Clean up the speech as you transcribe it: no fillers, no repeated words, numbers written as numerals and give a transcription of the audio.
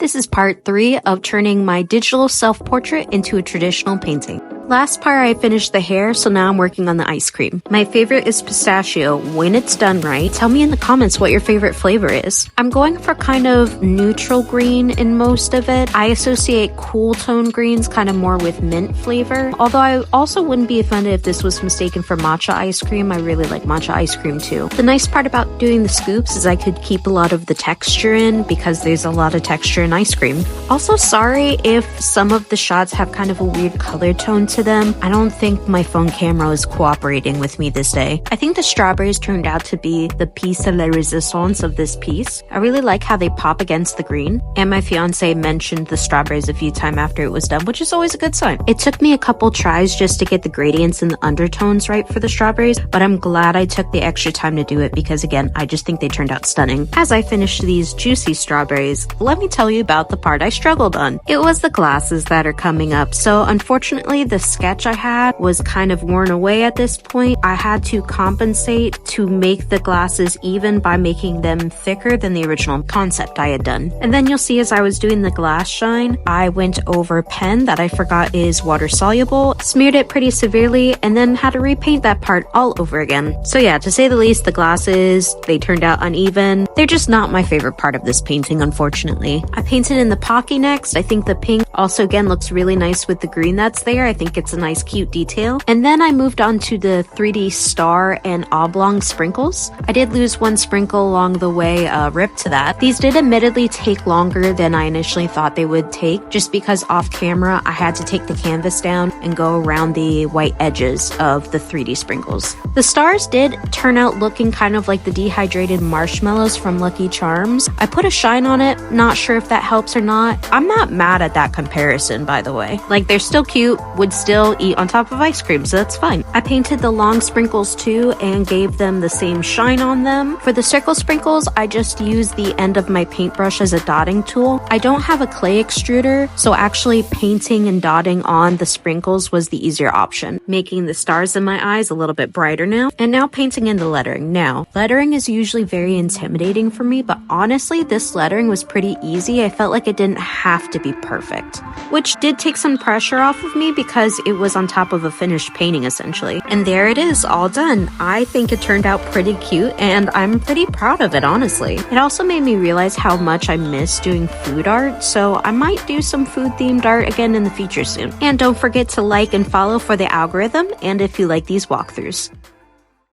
This is part 3 of turning my digital self-portrait into a traditional painting. Last part I finished the hair, so now I'm working on the ice cream. My favorite is pistachio. When it's done right, tell me in the comments what your favorite flavor is. I'm going for kind of neutral green in most of it. I associate cool tone greens kind of more with mint flavor, although I also wouldn't be offended if this was mistaken for matcha ice cream. I really like matcha ice cream too. The nice part about doing the scoops is I could keep a lot of the texture in because there's a lot of texture in ice cream. Also, sorry if some of the shots have kind of a weird color tone to them. I don't think my phone camera is cooperating with me this day. I think the strawberries turned out to be the piece de la resistance of this piece. I really like how they pop against the green, and my fiance mentioned the strawberries a few times after it was done, which is always a good sign. It took me a couple tries just to get the gradients and the undertones right for the strawberries, but I'm glad I took the extra time to do it because, again, I just think they turned out stunning. As I finished these juicy strawberries, let me tell you about the part I struggled on. It was the glasses that are coming up, so unfortunately the sketch I had was kind of worn away at this point. I had to compensate to make the glasses even by making them thicker than the original concept I had done. And then you'll see as I was doing the glass shine, I went over pen that I forgot is water soluble, smeared it pretty severely, and then had to repaint that part all over again. So yeah, to say the least, the glasses, they turned out uneven. They're just not my favorite part of this painting, unfortunately. I painted in the Pocky next. I think the pink also again looks really nice with the green that's there. I think it's a nice cute detail. And then I moved on to the 3D star and oblong sprinkles. I did lose one sprinkle along the way, rip to that. These did admittedly take longer than I initially thought they would take, just because off camera I had to take the canvas down and go around the white edges of the 3D sprinkles. The stars did turn out looking kind of like the dehydrated marshmallows from Lucky Charms. I put a shine on it, not sure if that helps or not. I'm not mad at that comparison, by the way. Like, they're still cute, would still eat on top of ice cream, so that's fine. I painted the long sprinkles too and gave them the same shine on them. For the circle sprinkles, I just used the end of my paintbrush as a dotting tool. I don't have a clay extruder, so actually painting and dotting on the sprinkles was the easier option, making the stars in my eyes a little bit brighter now. And now painting in the lettering. Now, lettering is usually very intimidating for me, but honestly, this lettering was pretty easy. I felt like it didn't have to be perfect, which did take some pressure off of me because it was on top of a finished painting essentially. And there it is, all done. I think it turned out pretty cute and I'm pretty proud of it, honestly. It also made me realize how much I miss doing food art, so I might do some food themed art again in the future soon. And don't forget to like and follow for the algorithm and if you like these walkthroughs.